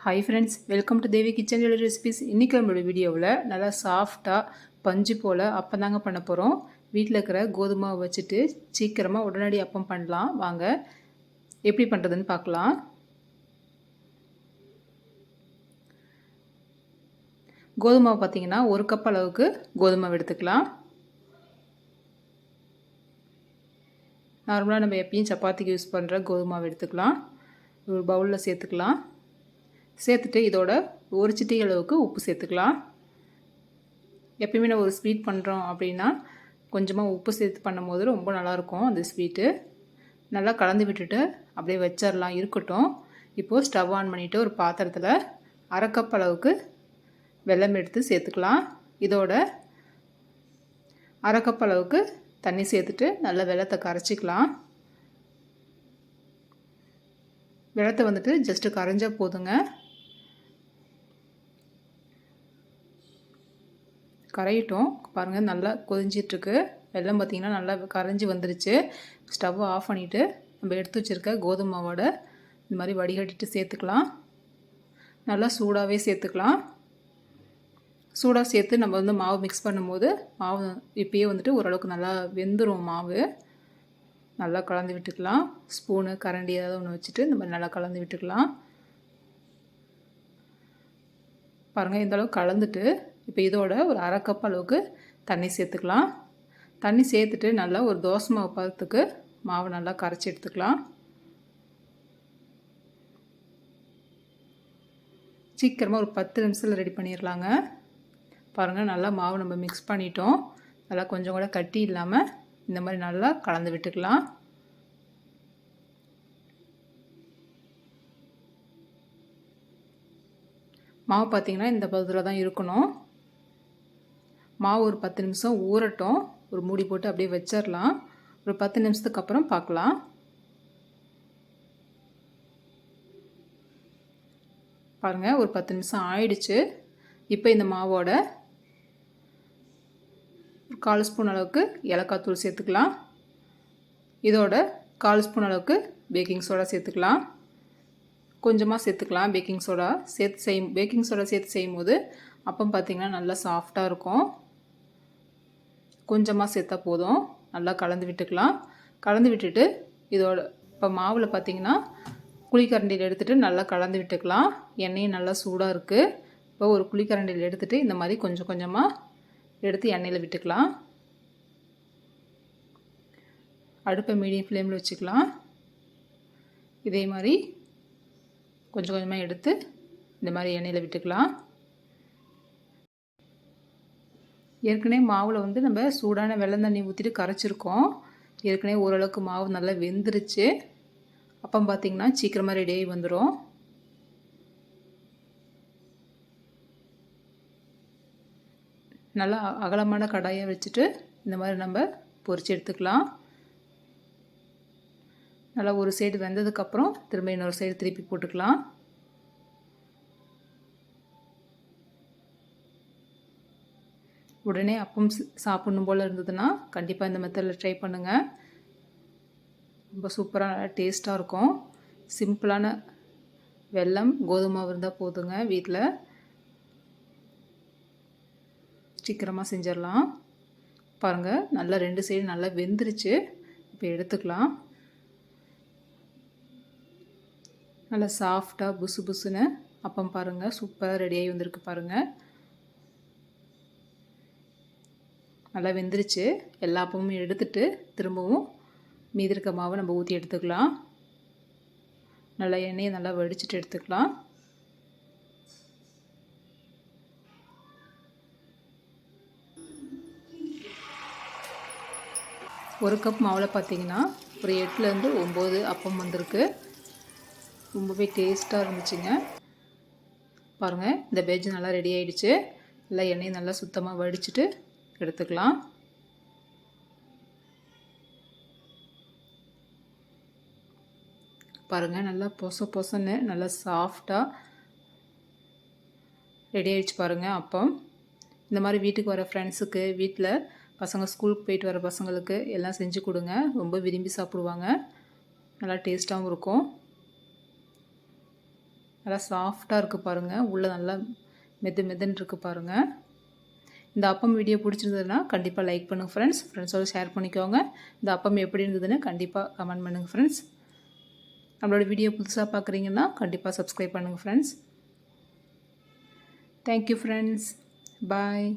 Hi friends, welcome to Devi kitchen recipes. இன்றைக்கி நம்மளோட வீடியோவில் நல்லா சாஃப்டாக பஞ்சு போல் அப்பம் தாங்க பண்ண போகிறோம். வீட்டில் இருக்கிற கோதுமாவை வச்சுட்டு சீக்கிரமாக உடனடி அப்பம் பண்ணலாம். வாங்க எப்படி பண்ணுறதுன்னு பார்க்கலாம். கோதுமாவை பார்த்திங்கன்னா 1 கப் அளவுக்கு கோதுமாவை எடுத்துக்கலாம். நார்மலாக நம்ம எப்பயும் சப்பாத்திக்கு யூஸ் பண்ணுற கோதுமாவை எடுத்துக்கலாம். ஒரு பவுலில் சேர்த்துக்கலாம். சேர்த்துட்டு இதோட ஒரு சிட்டிகை அளவுக்கு உப்பு சேர்த்துக்கலாம். எப்பயுமே நம்ம ஒரு ஸ்வீட் பண்ணுறோம் அப்படின்னா கொஞ்சமாக உப்பு சேர்த்து பண்ணும்போது ரொம்ப நல்லாயிருக்கும். அந்த ஸ்வீட்டு நல்லா கலந்து விட்டுட்டு அப்படியே வச்சிடலாம், இருக்கட்டும். இப்போது ஸ்டவ் ஆன் பண்ணிவிட்டு ஒரு பாத்திரத்தில் 1/2 கப் அளவுக்கு வெல்லம் எடுத்து சேர்த்துக்கலாம். இதோட 1/2 கப் அளவுக்கு தண்ணி சேர்த்துட்டு நல்லா வெல்லத்தை கரைச்சிக்கலாம். வெல்லத்தை வந்துட்டு ஜஸ்ட்டு கரைஞ்சால் போதுங்க. கரையிட்டோம் பாருங்கள், நல்லா கொதிஞ்சிட்ருக்கு. வெல்லம் பார்த்திங்கன்னா நல்லா கரைஞ்சி வந்துருச்சு. ஸ்டவ் ஆஃப் பண்ணிவிட்டு நம்ம எடுத்து வச்சுருக்க கோதுமாவோட இந்த மாதிரி வடிகட்டிட்டு சேர்த்துக்கலாம். நல்லா சூடாகவே சேர்த்துக்கலாம். சூடாக சேர்த்து நம்ம வந்து மாவு மிக்ஸ் பண்ணும்போது மாவு இப்போயே வந்துட்டு ஓரளவுக்கு நல்லா வெந்துடும். மாவு நல்லா கலந்து விட்டுக்கலாம். ஸ்பூனு கரண்டி ஏதாவது ஒன்று வச்சுட்டு இந்த மாதிரி நல்லா கலந்து விட்டுக்கலாம். பாருங்கள், இந்தளவுக்கு கலந்துட்டு இப்போ இதோட ஒரு 1/2 கப் அளவுக்கு தண்ணி சேர்த்துக்கலாம். தண்ணி சேர்த்துட்டு நல்லா ஒரு தோசை மாவு பதத்துக்கு மாவு நல்லா கரைச்சி எடுத்துக்கலாம். சீக்கிரமாக ஒரு 10 நிமிஷத்தில் ரெடி பண்ணிடலாங்க. பாருங்கள், நல்லா மாவு நம்ம மிக்ஸ் பண்ணிட்டோம். நல்லா கொஞ்சம் கூட கட்டி இல்லாமல் இந்த மாதிரி நல்லா கலந்து விட்டுக்கலாம். மாவு பார்த்திங்கன்னா இந்த பதத்தில் தான் இருக்கணும். மாவு ஒரு 10 நிமிஷம் ஊறட்டும். ஒரு மூடி போட்டு அப்படியே வச்சிடலாம். ஒரு 10 நிமிஷத்துக்கு அப்புறம் பார்க்கலாம். பாருங்கள், ஒரு 10 நிமிஷம் ஆயிடுச்சு. இப்போ இந்த மாவோட 1/4 ஸ்பூன் அளவுக்கு ஏலக்காய் தூள் சேர்த்துக்கலாம். இதோட 1/4 ஸ்பூன் அளவுக்கு பேக்கிங் சோடா சேர்த்துக்கலாம். கொஞ்சமாக சேர்த்துக்கலாம். பேக்கிங் சோடா சேர்த்து செய்யும்போது அப்பம் பார்த்திங்கன்னா நல்லா சாஃப்டாக இருக்கும். கொஞ்சமாக சேர்த்தா போதும். நல்லா கலந்து விட்டுக்கலாம். கலந்து விட்டுட்டு இதோட இப்போ மாவில் பார்த்திங்கன்னா குழிக்கரண்டியில் எடுத்துகிட்டு நல்லா கலந்து விட்டுக்கலாம். எண்ணெயும் நல்லா சூடாக இருக்குது. இப்போ ஒரு குழிக்கரண்டியில் எடுத்துகிட்டு இந்த மாதிரி கொஞ்சம் கொஞ்சமாக எடுத்து எண்ணெயில் விட்டுக்கலாம். அடுப்பை மீடியம் ஃப்ளேமில் வச்சுக்கலாம். இதே மாதிரி கொஞ்சம் கொஞ்சமாக எடுத்து இந்த மாதிரி எண்ணெயில் விட்டுக்கலாம். ஏற்கனவே மாவில் வந்து நம்ம சூடான வெல்லம் தண்ணி ஊற்றிட்டு கரைச்சிருக்கோம். ஏற்கனவே ஓரளவுக்கு மாவு நல்லா வெந்துருச்சு. அப்பம் பார்த்திங்கன்னா சீக்கிரமாக ரெடியாகி வந்துடும். நல்லா அகலமான கடாயை வச்சுட்டு இந்த மாதிரி நம்ம பொரிச்சு எடுத்துக்கலாம். நல்லா ஒரு சைடு வெந்ததுக்கப்புறம் திரும்ப இன்னொரு சைடு திருப்பி போட்டுக்கலாம். உடனே அப்பம் சாப்பிடணும் போல் இருந்ததுன்னா கண்டிப்பாக இந்த மெத்தடில் ட்ரை பண்ணுங்கள். ரொம்ப சூப்பராக டேஸ்ட்டாக இருக்கும். சிம்பிளான வெல்லம் கோதுமாவு இருந்தால் போதுங்க. வீட்டில் சீக்கிரமாக செஞ்சிடலாம். பாருங்கள், நல்லா 2 சைடு நல்லா வெந்துருச்சு. இப்போ எடுத்துக்கலாம். நல்லா சாஃப்டாக புசு புசுன்னு அப்பம் பாருங்கள் சூப்பராக ரெடியாகி வந்திருக்கு. பாருங்கள், நல்லா வெந்துருச்சு. எல்லா அப்பமும் எடுத்துட்டு திரும்பவும் மீதி இருக்க மாவை நம்ம ஊற்றி எடுத்துக்கலாம். நல்லா எண்ணெயை நல்லா வடிச்சிட்டு எடுத்துக்கலாம். ஒரு கப் மாவில் பார்த்திங்கன்னா ஒரு 8லேருந்து 9 அப்பம் வந்திருக்கு. ரொம்பவே டேஸ்ட்டாக இருந்துச்சுங்க. பாருங்கள், இந்த பேஜ் நல்லா ரெடி ஆகிடுச்சு. நல்லா எண்ணெயை நல்லா சுத்தமாக வடிச்சிட்டு எடுத்துக்கலாம். பாருங்கள், நல்லா பொசன்னு நல்லா சாஃப்டாக ரெடி ஆகிடுச்சு. பாருங்கள், அப்பம் இந்த மாதிரி வீட்டுக்கு வர ஃப்ரெண்ட்ஸுக்கு, வீட்டில் பசங்க ஸ்கூலுக்கு போயிட்டு வர பசங்களுக்கு எல்லாம் செஞ்சு கொடுங்க. ரொம்ப விரும்பி சாப்பிடுவாங்க. நல்லா டேஸ்ட்டாகவும் இருக்கும். நல்லா சாஃப்டாக இருக்குது பாருங்கள். உள்ளே நல்லா மெதுன்னு இருக்குது பாருங்கள். இந்த அப்பம் வீடியோ பிடிச்சிருந்ததுன்னா கண்டிப்பாக லைக் பண்ணுங்கள் ஃப்ரெண்ட்ஸ். ஃப்ரெண்ட்ஸோடு ஷேர் பண்ணிக்கோங்க. இந்த அப்பம் எப்படி இருந்ததுன்னு கண்டிப்பாக கமெண்ட் பண்ணுங்கள் ஃப்ரெண்ட்ஸ். நம்மளோட வீடியோ புதுசாக பார்க்குறீங்கன்னா கண்டிப்பாக சப்ஸ்கிரைப் பண்ணுங்கள் ஃப்ரெண்ட்ஸ். Thank you friends. பாய்.